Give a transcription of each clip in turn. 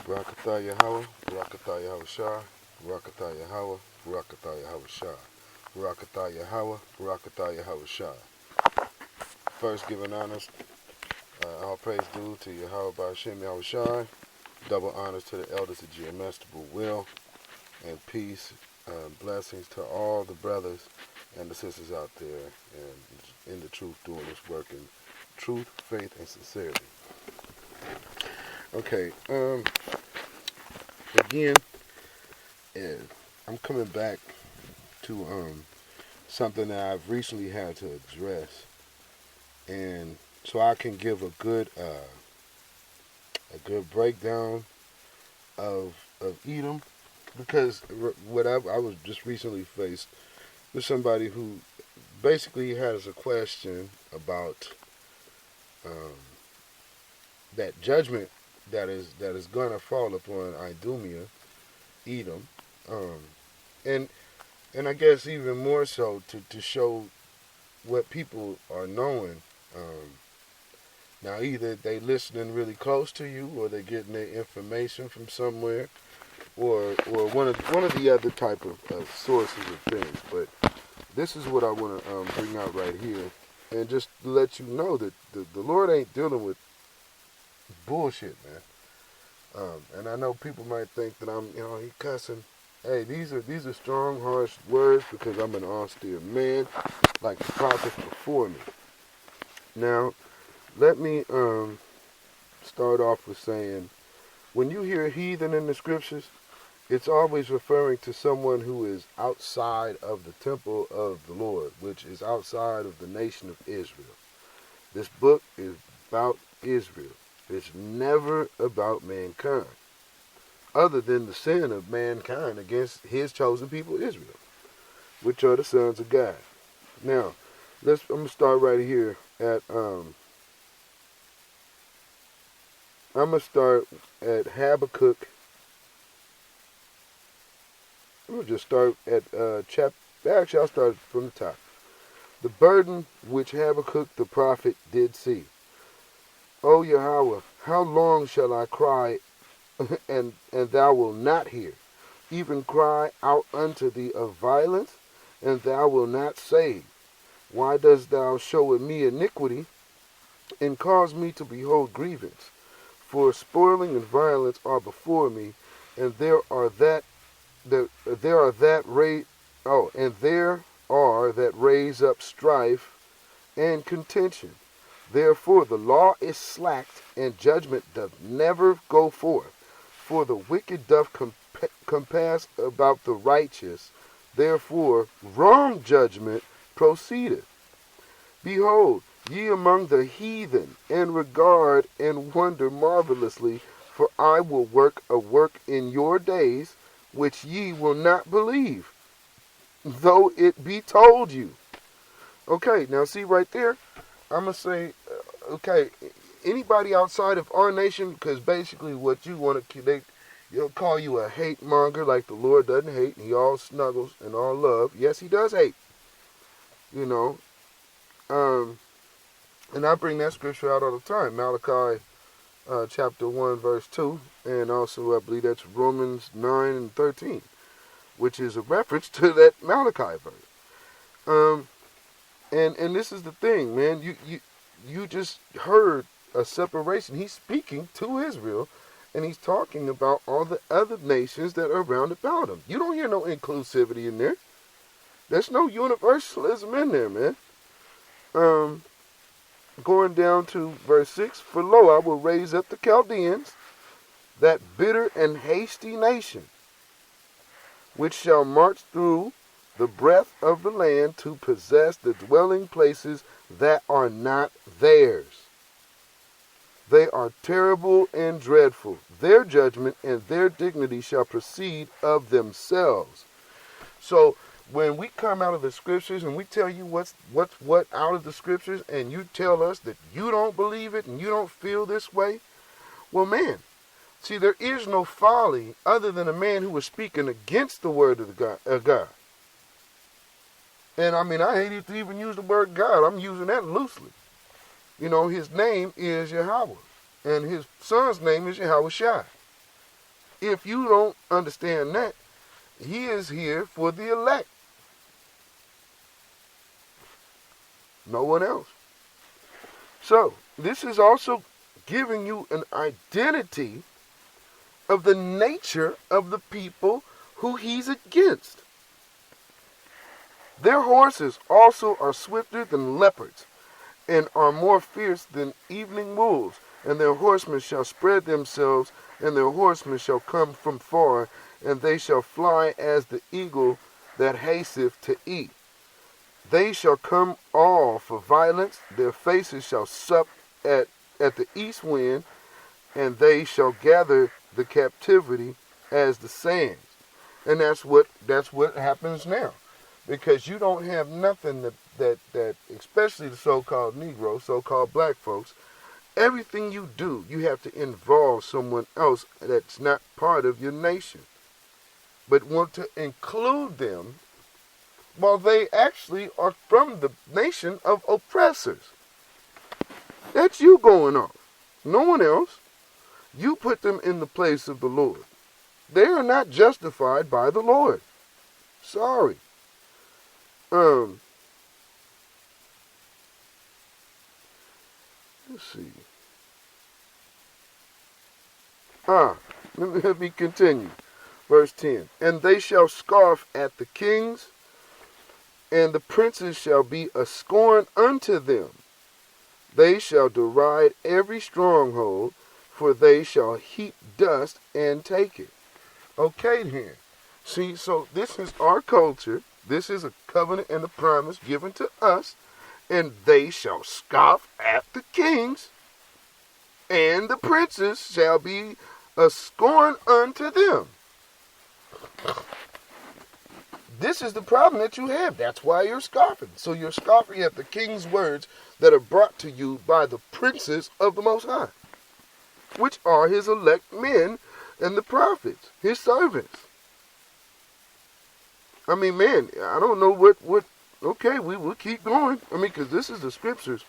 Barakatah Yahweh, Barakatah Yahweh Shah, Barakatah Yahweh, Barakatah Yahweh Shah, Barakatah Yahweh, Barakatah Yahweh Shah. First, giving honors, all praise due to Yahweh Ba'ashem Yahweh Shai. Double honors to the elders of GMS, to will and peace, blessings to all the brothers and the sisters out there and in the truth doing this work in truth, faith, and sincerity. Okay, again, I'm coming back to something that I've recently had to address, and so I can give a good breakdown of Edom, because I was just recently faced with somebody who basically has a question about that judgment that is going to fall upon Idumea, Edom, and I guess even more so to show what people are knowing. Now either they listening really close to you, or they getting their information from somewhere, or one of the other type of sources of things. But this is what I want to bring out right here, and just let you know that the Lord ain't dealing with bullshit, man. And I know people might think that I'm, he cussing. Hey, these are strong, harsh words because I'm an austere man, like the prophets before me. Now, let me start off with saying, when you hear heathen in the scriptures, it's always referring to someone who is outside of the temple of the Lord, which is outside of the nation of Israel. This book is about Israel. It's never about mankind, other than the sin of mankind against his chosen people, Israel, which are the sons of God. Now, I'm going to start right here at, I'm going to start at Habakkuk. I'm going to just start at actually I'll start from the top. The burden which Habakkuk the prophet did see. O Yahweh, how long shall I cry, and thou wilt not hear? Even cry out unto thee of violence, and thou wilt not save. Why dost thou show me iniquity, and cause me to behold grievance? For spoiling and violence are before me, and there are that raise up strife and contention. Therefore the law is slacked, and judgment doth never go forth. For the wicked doth compass about the righteous. Therefore wrong judgment proceedeth. Behold, ye among the heathen, and regard and wonder marvelously, for I will work a work in your days, which ye will not believe, though it be told you. Okay, now see right there, I'm going to say, okay, anybody outside of our nation, because basically what you want to, they'll call you a hate monger, like the Lord doesn't hate, and he all snuggles and all love. Yes, he does hate, and I bring that scripture out all the time, Malachi chapter 1, verse 2, and also I believe that's Romans 9 and 13, which is a reference to that Malachi verse. And this is the thing, man. You just heard a separation. He's speaking to Israel, and he's talking about all the other nations that are around about him. You don't hear no inclusivity in there. There's no universalism in there, man. Going down to verse 6, for lo, I will raise up the Chaldeans, that bitter and hasty nation, which shall march through the breadth of the land to possess the dwelling places that are not theirs. They are terrible and dreadful. Their judgment and their dignity shall proceed of themselves. So when we come out of the scriptures and we tell you what's what out of the scriptures, and you tell us that you don't believe it and you don't feel this way, well, man, see, there is no folly other than a man who was speaking against the word of God. And I mean, I hate to even use the word God. I'm using that loosely. His name is Yahweh, and his son's name is Yahweh Shai. if you don't understand that, he is here for the elect. No one else. So, this is also giving you an identity of the nature of the people who he's against. Their horses also are swifter than leopards, and are more fierce than evening wolves. And their horsemen shall spread themselves, and their horsemen shall come from far, and they shall fly as the eagle that hasteth to eat. They shall come all for violence, their faces shall sup at the east wind, and they shall gather the captivity as the sands. And that's what happens now. Because you don't have nothing that especially the so-called Negro, so-called black folks, everything you do, you have to involve someone else that's not part of your nation, but want to include them while they actually are from the nation of oppressors. That's you going off. No one else. You put them in the place of the Lord. They are not justified by the Lord. Sorry. Let's see. Let me continue. Verse 10. And they shall scoff at the kings, and the princes shall be a scorn unto them. They shall deride every stronghold, for they shall heap dust and take it. Okay then. See, so this is our culture. This is a covenant and a promise given to us. And they shall scoff at the kings, and the princes shall be a scorn unto them. This is the problem that you have. That's why you're scoffing. So you're scoffing at the king's words that are brought to you by the princes of the Most High, which are his elect men and the prophets, his servants. I mean, man, I don't know what okay, we will keep going. I mean, because this is the scriptures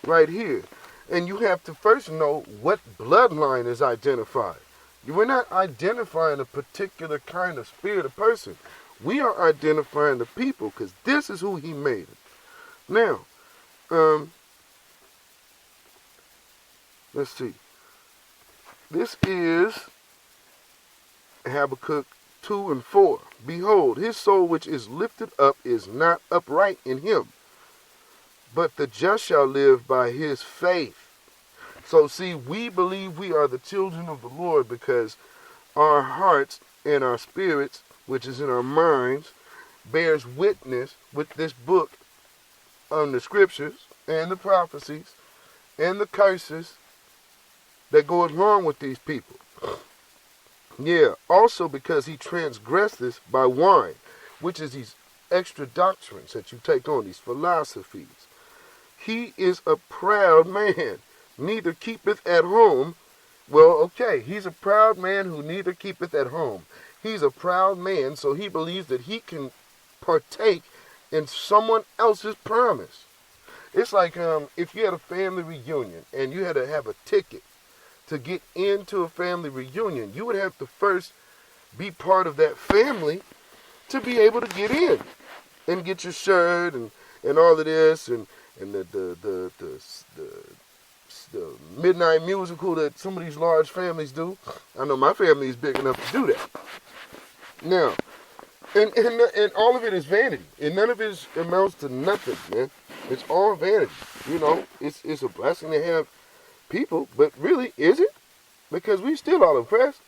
right here. And you have to first know what bloodline is identified. We're not identifying a particular kind of spirit or person. We are identifying the people, because this is who he made. Now, let's see. This is Habakkuk 2 and 4. Behold, his soul which is lifted up is not upright in him, but the just shall live by his faith. So see, we believe we are the children of the Lord because our hearts and our spirits, which is in our minds, bears witness with this book on the scriptures and the prophecies and the curses that go along with these people. Yeah, also because he transgresseth by wine, which is these extra doctrines that you take on, these philosophies. He is a proud man, neither keepeth at home. Well, okay, he's a proud man who neither keepeth at home. He's a proud man, so he believes that he can partake in someone else's promise. It's like if you had a family reunion and you had to have a ticket to get into a family reunion, you would have to first be part of that family to be able to get in and get your shirt and all of this and the midnight musical that some of these large families do. I know my family is big enough to do that. Now, and all of it is vanity, and none of it amounts to nothing, man. It's all vanity. You know, it's a blessing to have people, but really, is it? Because we still all oppressed.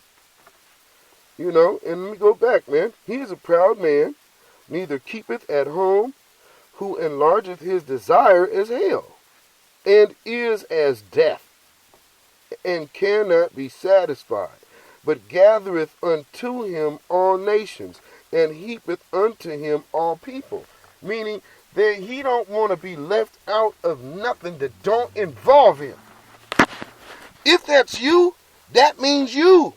You know, and let me go back, man. He is a proud man, neither keepeth at home, who enlargeth his desire as hell, and is as death, and cannot be satisfied, but gathereth unto him all nations, and heapeth unto him all people. Meaning that he don't want to be left out of nothing that don't involve him. If that's you, that means you.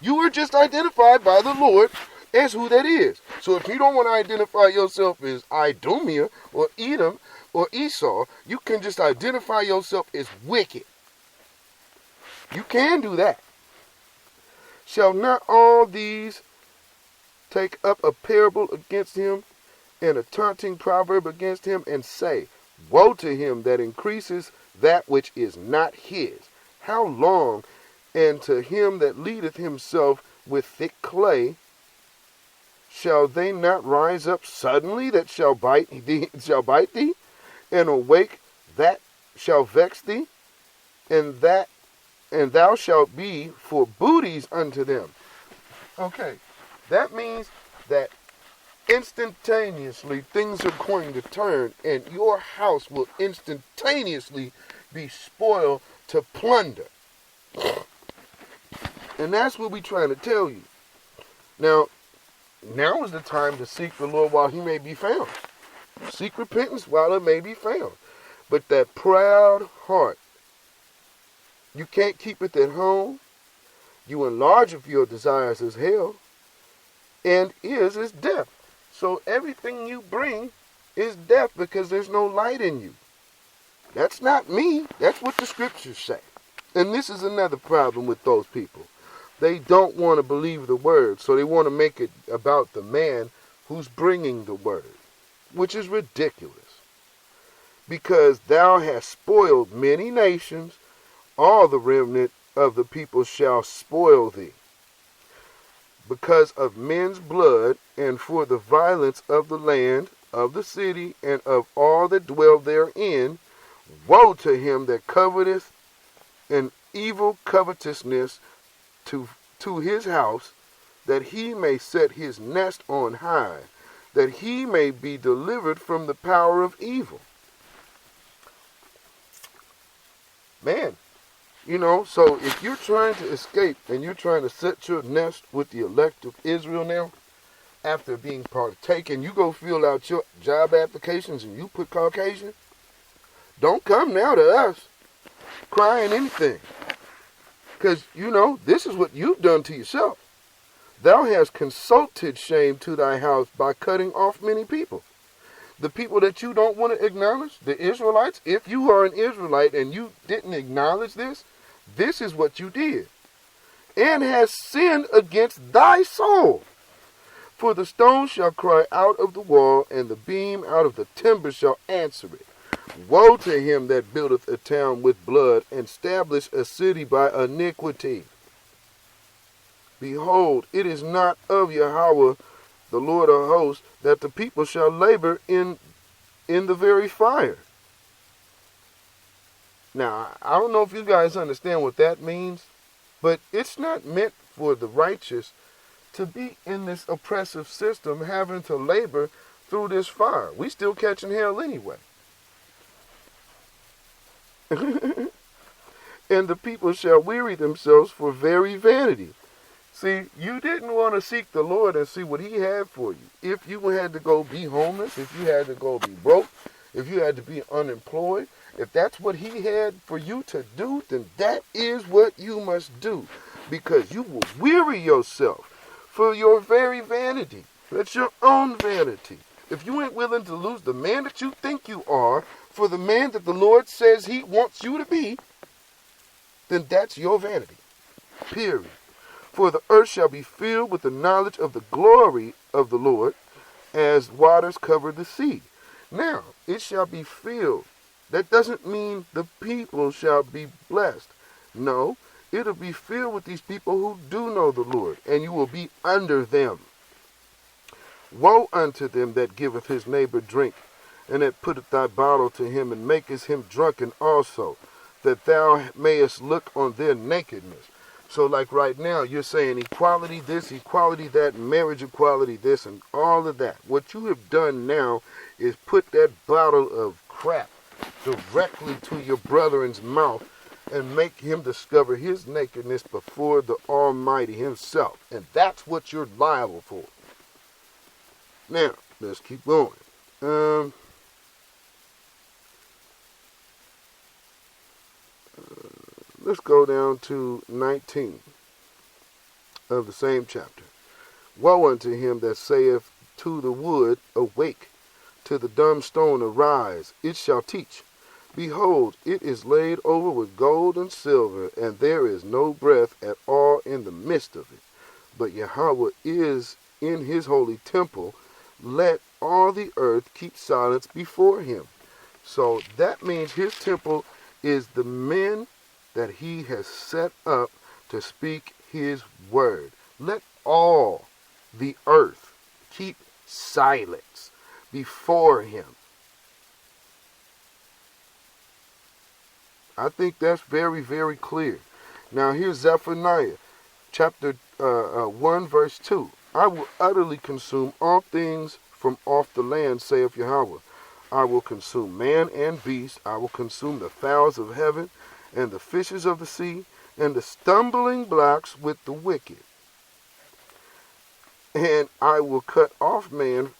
You were just identified by the Lord as who that is. So if you don't want to identify yourself as Idumea or Edom or Esau, you can just identify yourself as wicked. You can do that. Shall not all these take up a parable against him, and a taunting proverb against him, and say, Woe to him that increases that which is not his. How long? And to him that leadeth himself with thick clay, shall they not rise up suddenly that shall bite thee, and awake that shall vex thee, and thou shalt be for booties unto them. Okay, that means that instantaneously things are going to turn, and your house will instantaneously be spoiled to plunder. And that's what we're trying to tell you. Now is the time to seek the Lord while he may be found. Seek repentance while it may be found. But that proud heart, you can't keep it at home. You enlarge of your desires as hell, and is death. So everything you bring is death because there's no light in you. That's not me. That's what the scriptures say. And this is another problem with those people. They don't want to believe the word, so they want to make it about the man who's bringing the word, which is ridiculous. Because thou hast spoiled many nations, all the remnant of the people shall spoil thee. Because of men's blood, and for the violence of the land, of the city, and of all that dwell therein, woe to him that coveteth an evil covetousness to his house, that he may set his nest on high, that he may be delivered from the power of evil. Man, so if you're trying to escape and you're trying to set your nest with the elect of Israel now, after being partaken, you go fill out your job applications and you put Caucasian, don't come now to us crying anything. Because, this is what you've done to yourself. Thou hast consulted shame to thy house by cutting off many people. The people that you don't want to acknowledge, the Israelites, if you are an Israelite and you didn't acknowledge this is what you did. And has sinned against thy soul. For the stone shall cry out of the wall, and the beam out of the timber shall answer it. Woe to him that buildeth a town with blood, and establish a city by iniquity. Behold, it is not of Yahweh, the Lord of hosts, that the people shall labor in the very fire. Now, I don't know if you guys understand what that means, but it's not meant for the righteous to be in this oppressive system having to labor through this fire. We still catching hell anyway. And the people shall weary themselves for very vanity. See, you didn't want to seek the Lord and see what he had for you. If you had to go be homeless, if you had to go be broke, if you had to be unemployed, if that's what he had for you to do, then that is what you must do. Because you will weary yourself for your very vanity. That's your own vanity. If you ain't willing to lose the man that you think you are for the man that the Lord says he wants you to be, then that's your vanity. Period. For the earth shall be filled with the knowledge of the glory of the Lord, as waters cover the sea. Now, it shall be filled. That doesn't mean the people shall be blessed. No, it'll be filled with these people who do know the Lord, and you will be under them. Woe unto them that giveth his neighbor drink, and that putteth thy bottle to him, and makest him drunken also, that thou mayest look on their nakedness. So like right now, you're saying equality this, equality that, marriage equality this, and all of that. What you have done now is put that bottle of crap directly to your brethren's mouth and make him discover his nakedness before the Almighty himself. And that's what you're liable for. Now, let's keep going. Let's go down to 19 of the same chapter. Woe unto him that saith to the wood, awake, to the dumb stone, arise, it shall teach. Behold, it is laid over with gold and silver, and there is no breath at all in the midst of it. But Yahweh is in his holy temple. Let all the earth keep silence before him. So that means his temple is the men that he has set up to speak his word. Let all the earth keep silence before him. I think that's very, very clear. Now here's Zephaniah chapter 1 verse 2. I will utterly consume all things from off the land, saith Yahweh. I will consume man and beast. I will consume the fowls of heaven and the fishes of the sea and the stumbling blocks with the wicked. And I will cut off man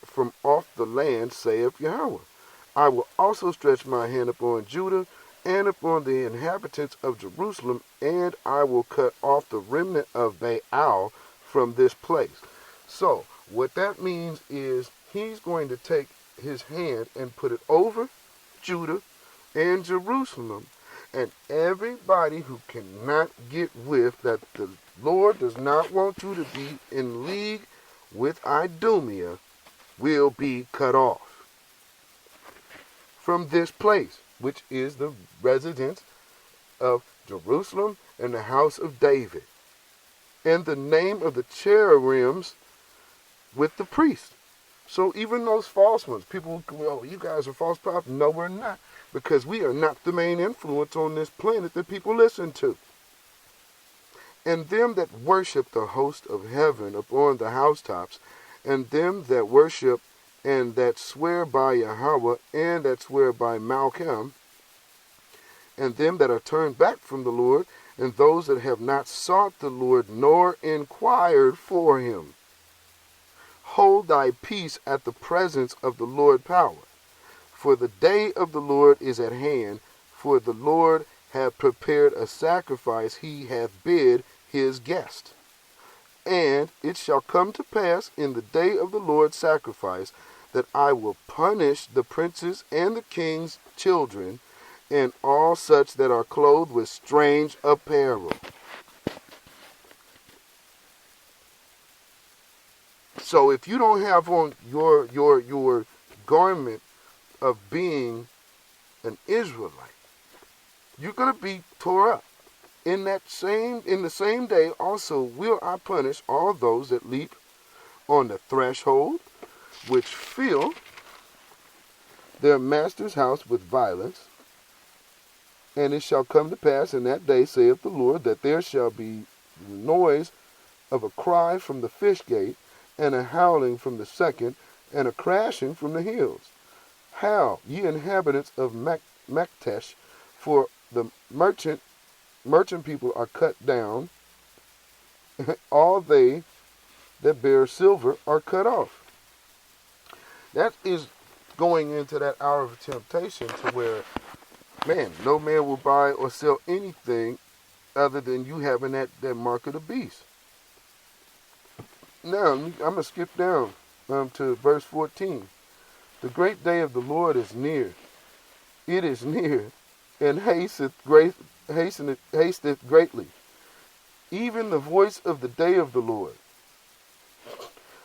from off the land, saith Yahweh. I will also stretch my hand upon Judah and upon the inhabitants of Jerusalem, and I will cut off the remnant of Baal from this place. So, what that means is he's going to take his hand and put it over Judah and Jerusalem, and everybody who cannot get with that the Lord does not want you to be in league with Idumea will be cut off from this place, which is the residence of Jerusalem and the house of David, and the name of the cherubims with the priests. So even those false ones, people go, oh, you guys are false prophets. No, we're not, because we are not the main influence on this planet that people listen to. And them that worship the host of heaven upon the housetops, and them that worship and that swear by Yahweh, and that swear by Malcham, and them that are turned back from the Lord, and those that have not sought the Lord, nor inquired for him. Hold thy peace at the presence of the Lord power. For the day of the Lord is at hand, for the Lord hath prepared a sacrifice, he hath bid his guest. And it shall come to pass in the day of the Lord's sacrifice, that I will punish the princes and the king's children, and all such that are clothed with strange apparel. So if you don't have on your garment of being an Israelite, you're going to be tore up. In the same day also will I punish all those that leap on the threshold, which fill their master's house with violence. And it shall come to pass in that day, saith the Lord, that there shall be the noise of a cry from the fish gate, and a howling from the second, and a crashing from the hills. Howl, ye inhabitants of Maktesh, for the merchant people are cut down, all they that bear silver are cut off. That is going into that hour of temptation to where, man, no man will buy or sell anything other than you having that mark of the beast. Now, I'm going to skip down to verse 14. The great day of the Lord is near. It is near, and hasteth greatly. Even the voice of the day of the Lord.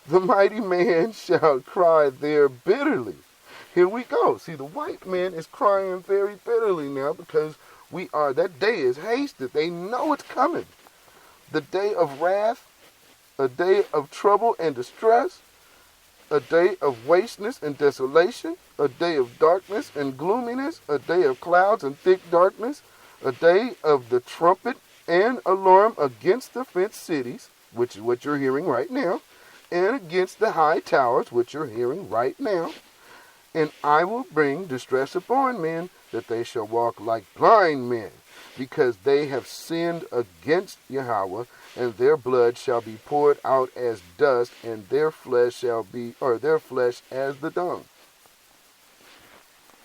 The mighty man shall cry there bitterly. Here we go. See, the white man is crying very bitterly now because that day is hasted. They know it's coming. The day of wrath, a day of trouble and distress, a day of wasteness and desolation, a day of darkness and gloominess, a day of clouds and thick darkness, a day of the trumpet and alarm against the fenced cities, which is what you're hearing right now, and against the high towers, which you're hearing right now. And I will bring distress upon men, that they shall walk like blind men, because they have sinned against Yahweh, and their blood shall be poured out as dust, and their flesh as the dung.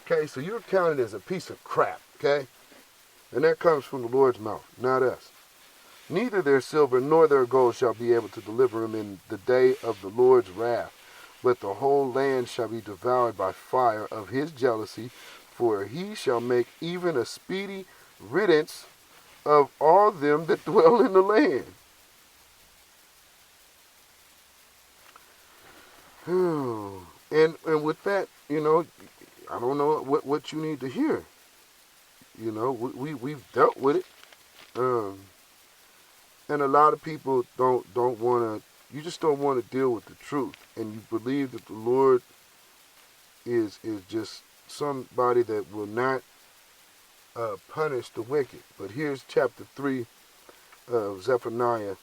Okay, so you're counted as a piece of crap, okay? And that comes from the Lord's mouth, not us. Neither their silver nor their gold shall be able to deliver them in the day of the Lord's wrath, but the whole land shall be devoured by fire of his jealousy, For he shall make even a speedy riddance of all them that dwell in the land. And with that, I don't know what you need to hear. We've dealt with it. And a lot of people don't want to. You just don't want to deal with the truth, and you believe that the Lord is just somebody that will not punish the wicked. But here's chapter 3 of Zephaniah.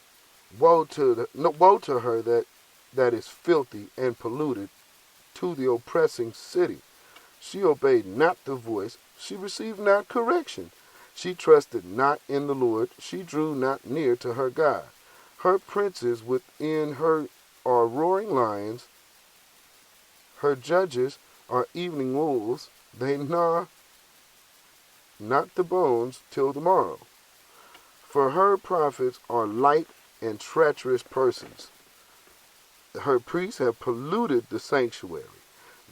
Woe to her that is filthy and polluted, to the oppressing city. She obeyed not the voice, she received not correction. She trusted not in the Lord, she drew not near to her God. Her princes within her are roaring lions, her judges are evening wolves, they gnaw not the bones till the morrow. For her prophets are light and treacherous persons. Her priests have polluted the sanctuary.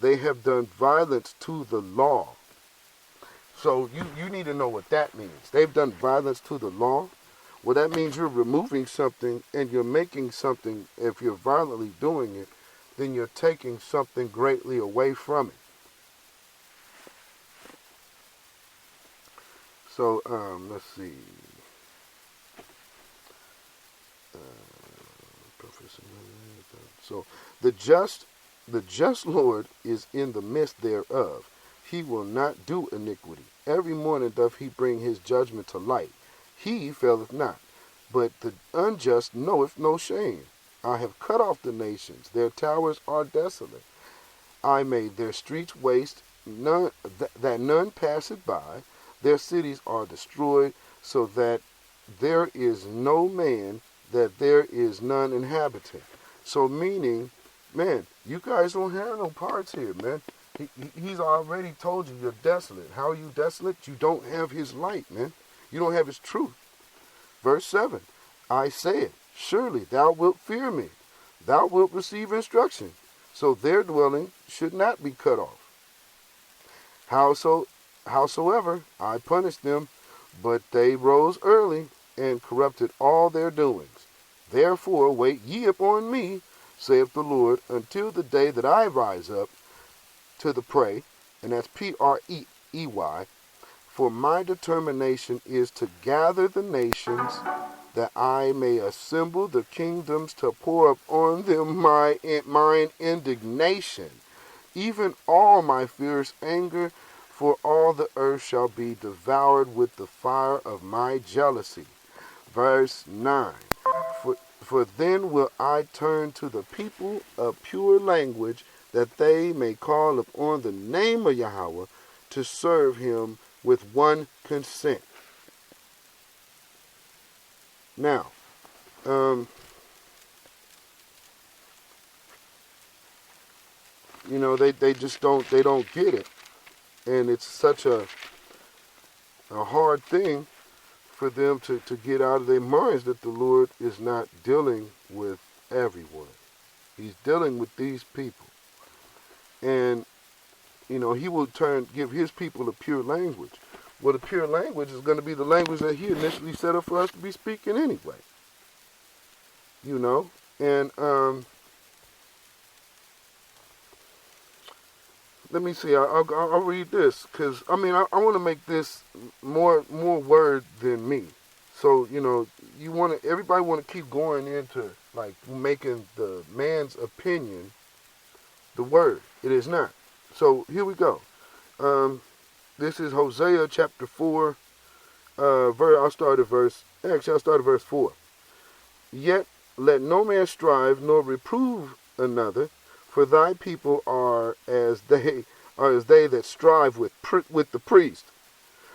They have done violence to the law. So you need to know what that means. They've done violence to the law. Well, that means you're removing something and you're making something. If you're violently doing it, then you're taking something greatly away from it. So let's see. So the just Lord is in the midst thereof. He will not do iniquity. Every morning doth he bring his judgment to light. He faileth not, but the unjust knoweth no shame. I have cut off the nations, their towers are desolate. I made their streets waste, that none passeth by. Their cities are destroyed, so that there is no man, that there is none inhabiting. So meaning, man, you guys don't have no parts here, man. He's already told you you're desolate. How are you desolate? You don't have his light, man. You don't have his truth. Verse 7, I said, surely thou wilt fear me. Thou wilt receive instruction. So their dwelling should not be cut off. Howsoever, I punished them, but they rose early and corrupted all their doings. Therefore wait ye upon me, saith the Lord, until the day that I rise up to the prey, and that's Prey, for my determination is to gather the nations, that I may assemble the kingdoms, to pour up on them mine indignation, even all my fierce anger, for all the earth shall be devoured with the fire of my jealousy. Verse 9, for then will I turn to the people a pure language, that they may call upon the name of Yahweh to serve him with one consent. Now, they just don't get it. And it's such a hard thing for them to get out of their minds that the Lord is not dealing with everyone. He's dealing with these people. And, he will give his people a pure language. Well, the pure language is going to be the language that he initially set up for us to be speaking anyway. And let me see. I'll read this because I want to make this more word than me. So everybody want to keep going into like making the man's opinion the word. It is not. So here we go. This is Hosea chapter 4. I'll start at verse 4. Yet let no man strive nor reprove another, for thy people are as they that strive with the priest.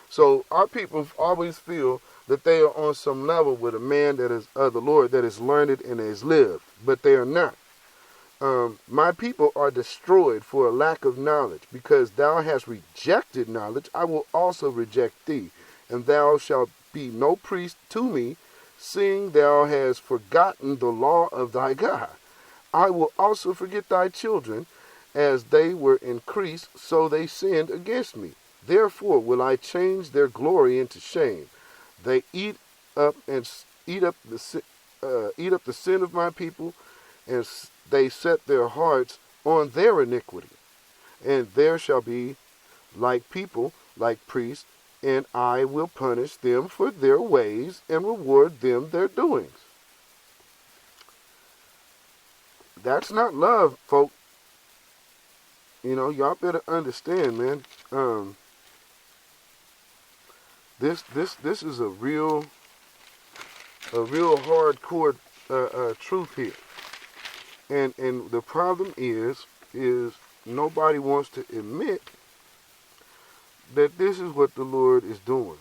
So our people always feel that they are on some level with a man that is of the Lord, that is learned and has lived, but they are not. My people are destroyed for a lack of knowledge. Because thou hast rejected knowledge, I will also reject thee, and thou shalt be no priest to me, seeing thou hast forgotten the law of thy God. I will also forget thy children, as they were increased, so they sinned against me. Therefore will I change their glory into shame. They up and eat up the sin of my people, and they set their hearts on their iniquity. And there shall be like people, like priests, and I will punish them for their ways and reward them their doings. That's not love, folk. You know, y'all better understand, man. This is a real hardcore truth here. And the problem is nobody wants to admit that this is what the Lord is doing.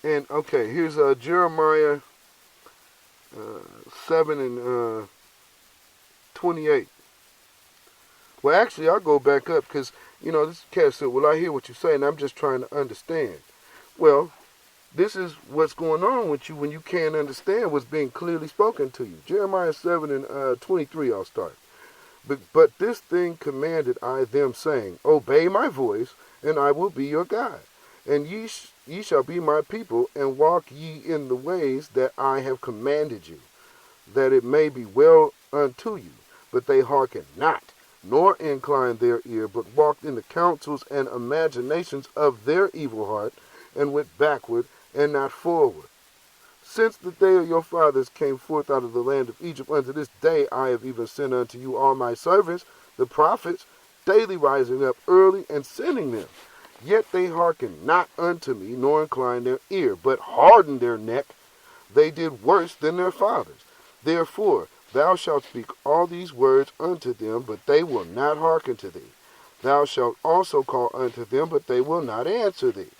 And okay, here's Jeremiah 7 and 28. Well, actually, I'll go back up because, you know, this cat said, well, I hear what you're saying. I'm just trying to understand. Well, this is what's going on with you when you can't understand what's being clearly spoken to you. Jeremiah 7 and 23, I'll start. But this thing commanded I them, saying, obey my voice, and I will be your God. And ye shall be my people, and walk ye in the ways that I have commanded you, that it may be well unto you. But they hearken not, nor incline their ear, but walked in the counsels and imaginations of their evil heart, and went backward and not forward. Since the day of your fathers came forth out of the land of Egypt unto this day, I have even sent unto you all my servants, the prophets, daily rising up early and sending them. Yet they hearken not unto me, nor incline their ear, but harden their neck. They did worse than their fathers. Therefore thou shalt speak all these words unto them, but they will not hearken to thee. Thou shalt also call unto them, but they will not answer thee.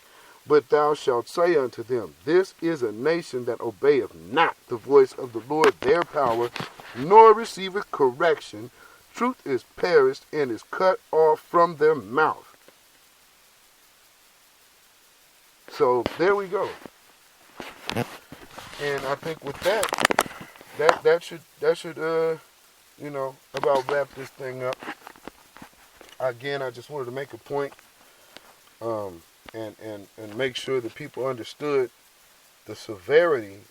But thou shalt say unto them, this is a nation that obeyeth not the voice of the Lord their power, nor receiveth correction. Truth is perished and is cut off from their mouth. So there we go. And I think with that should you know, about wrap this thing up. Again, I just wanted to make a point. And make sure that people understood the severity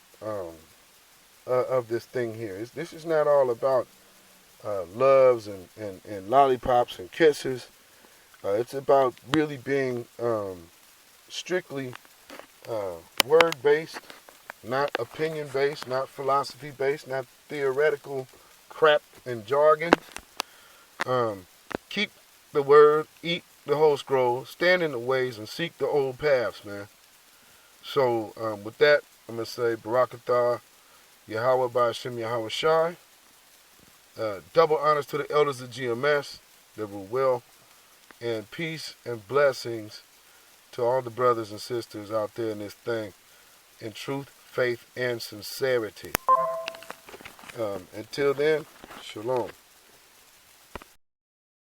of this thing here. This is not all about loves and lollipops and kisses. It's about really being strictly word-based, not opinion-based, not philosophy-based, not theoretical crap and jargon. Keep the word, eat the whole scroll, stand in the ways, and seek the old paths, man. So, with that, I'm going to say, Barakatah, Yahweh Ba'ashem Yahweh Shai. Double honors to the elders of GMS that were well, and peace and blessings to all the brothers and sisters out there in this thing, in truth, faith, and sincerity. Until then, shalom.